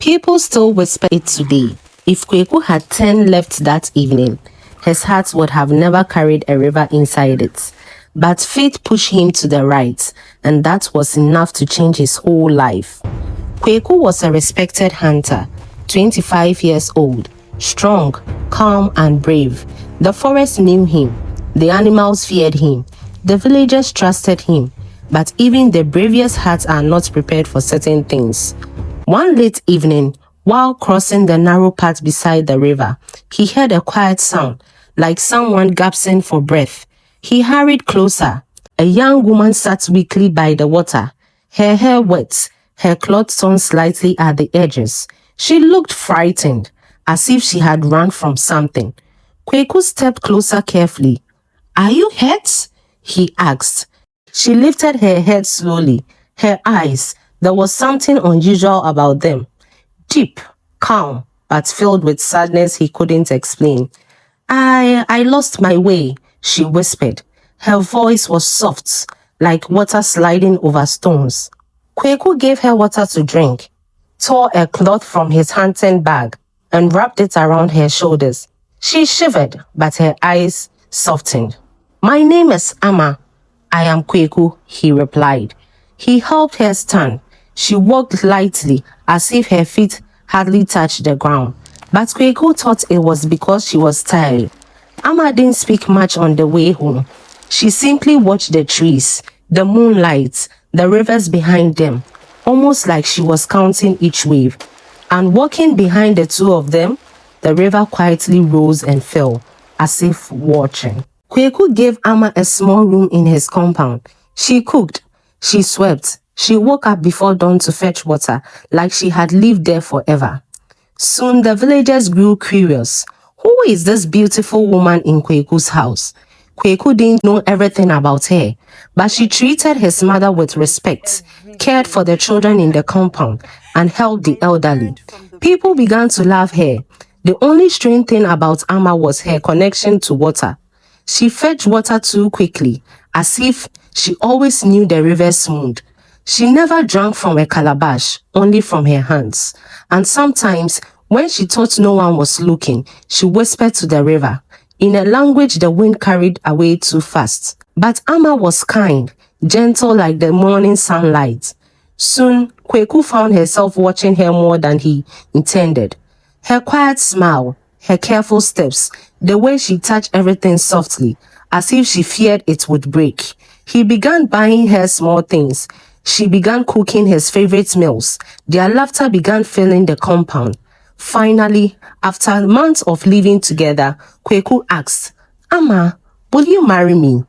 People still whisper it today. If Kwaku had 10 left that evening, his heart would have never carried a river inside it. But fate pushed him to the right, and that was enough to change his whole life. Kwaku was a respected hunter, 25 years old, strong, calm, and brave. The forest knew him. The animals feared him. The villagers trusted him. But even the bravest hearts are not prepared for certain things. One late evening, while crossing the narrow path beside the river, he heard a quiet sound, like someone gasping for breath. He hurried closer. A young woman sat weakly by the water, her hair wet, her clothes torn slightly at the edges. She looked frightened, as if she had run from something. Kwaku stepped closer carefully. "Are you hurt?" he asked. She lifted her head slowly. Her eyes, there was something unusual about them. Deep, calm, but filled with sadness he couldn't explain. I lost my way," she whispered. Her voice was soft, like water sliding over stones. Kwaku gave her water to drink, tore a cloth from his hunting bag, and wrapped it around her shoulders. She shivered, but her eyes softened. "My name is Amma. I am Kwaku," he replied. He helped her stand. She walked lightly, as if her feet hardly touched the ground. But Kwaku thought it was because she was tired. Amma didn't speak much on the way home. She simply watched the trees, the moonlight, the rivers behind them, almost like she was counting each wave. And walking behind the two of them, the river quietly rose and fell, as if watching. Kwaku gave Amma a small room in his compound. She cooked, she swept, she woke up before dawn to fetch water, like she had lived there forever. Soon the villagers grew curious. Who is this beautiful woman in Kwaku's house? Kwaku didn't know everything about her, but she treated his mother with respect, cared for the children in the compound, and helped the elderly. People began to love her. The only strange thing about Amma was her connection to water. She fetched water too quickly, as if she always knew the river's mood. She never drank from a calabash, only from her hands. And sometimes, when she thought no one was looking, she whispered to the river, in a language the wind carried away too fast. But Amma was kind, gentle like the morning sunlight. Soon, Kwaku found herself watching her more than he intended. Her quiet smile, her careful steps, the way she touched everything softly, as if she feared it would break. He began buying her small things. She began cooking his favorite meals. Their laughter began filling the compound. Finally, after months of living together, Kwaku asked, "Amma, will you marry me?"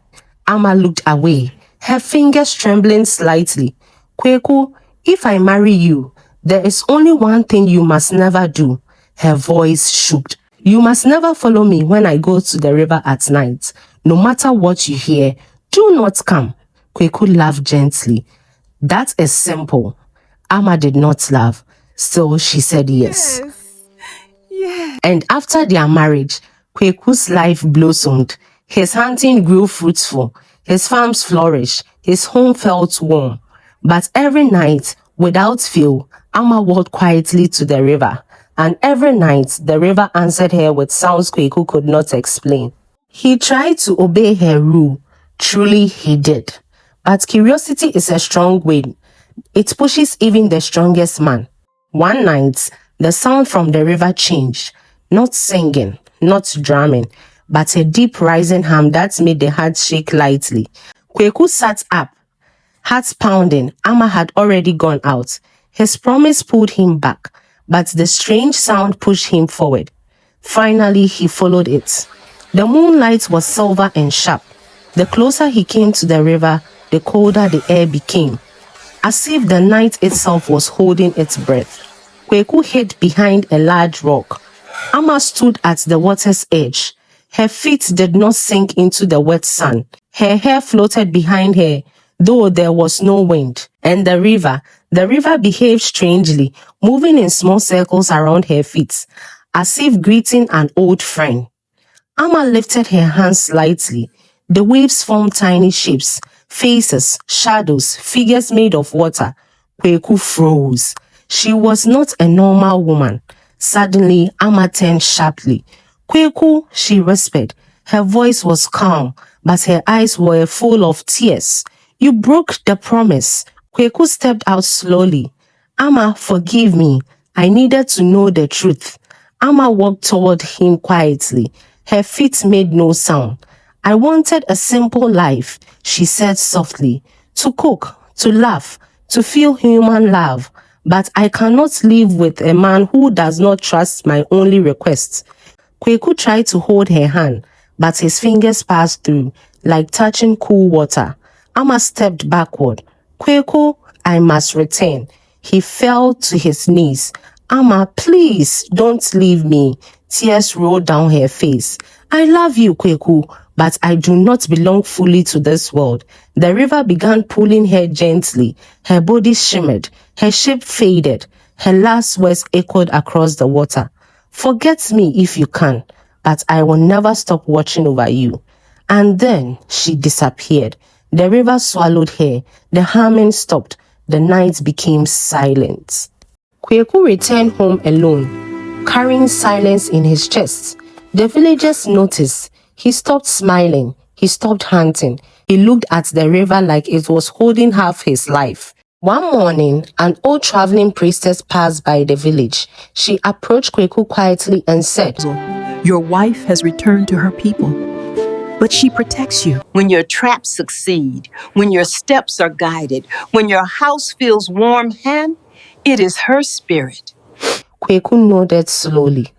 Amma looked away, her fingers trembling slightly. "Kwaku, if I marry you, there is only one thing you must never do." Her voice shook. "You must never follow me when I go to the river at night. No matter what you hear, do not come." Kwaku laughed gently. "That is simple." Amma did not laugh. Still, she said yes. Yes. And after their marriage, Kwaku's life blossomed. His hunting grew fruitful. His farms flourished. His home felt warm. But every night, without fail, Amma walked quietly to the river. And every night, the river answered her with sounds Kwaku could not explain. He tried to obey her rule. Truly, he did. But curiosity is a strong wind. It pushes even the strongest man. One night, the sound from the river changed. Not singing, not drumming, but a deep rising hum that made the heart shake lightly. Kwaku sat up, heart pounding. Amma had already gone out. His promise pulled him back, but the strange sound pushed him forward. Finally, he followed it. The moonlight was silver and sharp. The closer he came to the river, the colder the air became, as if the night itself was holding its breath. Kwaku hid behind a large rock. Amma stood at the water's edge. Her feet did not sink into the wet sand. Her hair floated behind her, though there was no wind. And the river behaved strangely, moving in small circles around her feet, as if greeting an old friend. Amma lifted her hands slightly. The waves formed tiny shapes, faces, shadows, figures made of water. Kwaku froze. She was not a normal woman. Suddenly, Amma turned sharply. Kwaku, she whispered. Her voice was calm, but her eyes were full of tears. You broke the promise. Kwaku stepped out slowly. Amma, forgive me. I needed to know the truth. Amma walked toward him quietly. Her feet made no sound. I wanted a simple life, she said softly. To cook, to laugh, to feel human love. But I cannot live with a man who does not trust my only request. Kwaku tried to hold her hand, but his fingers passed through, like touching cool water. Amma stepped backward. Kwaku, I must return. He fell to his knees. Amma, please, don't leave me. Tears rolled down her face. I love you, Kwaku, but I do not belong fully to this world. The river began pulling her gently. Her body shimmered. Her shape faded. Her last words echoed across the water. Forget me if you can, but I will never stop watching over you. And then she disappeared. The river swallowed her. The humming stopped. The night became silent. Kwaku returned home alone, carrying silence in his chest. The villagers noticed. He stopped smiling. He stopped hunting. He looked at the river like it was holding half his life. One morning, an old traveling priestess passed by the village. She approached Kwaku quietly and said, Your wife has returned to her people, but she protects you. When your traps succeed, when your steps are guided, when your house feels warm hand, it is her spirit. Kwaku nodded slowly.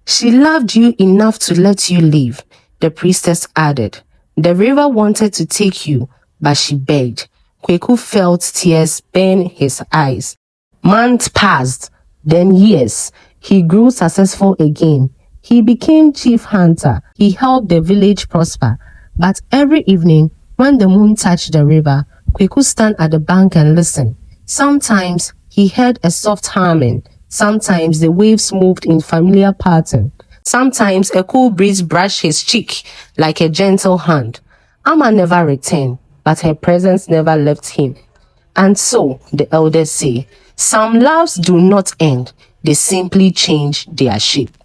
She loved you enough to let you leave, the priestess added. The river wanted to take you, but she begged. Kwaku felt tears burn his eyes. Months passed, then years. He grew successful again. He became chief hunter. He helped the village prosper. But every evening, when the moon touched the river, Kwaku stand at the bank and listen. Sometimes he heard a soft humming. Sometimes the waves moved in familiar pattern. Sometimes a cool breeze brushed his cheek like a gentle hand. Amma never returned, but her presence never left him. And so, the elders say, some loves do not end, they simply change their shape.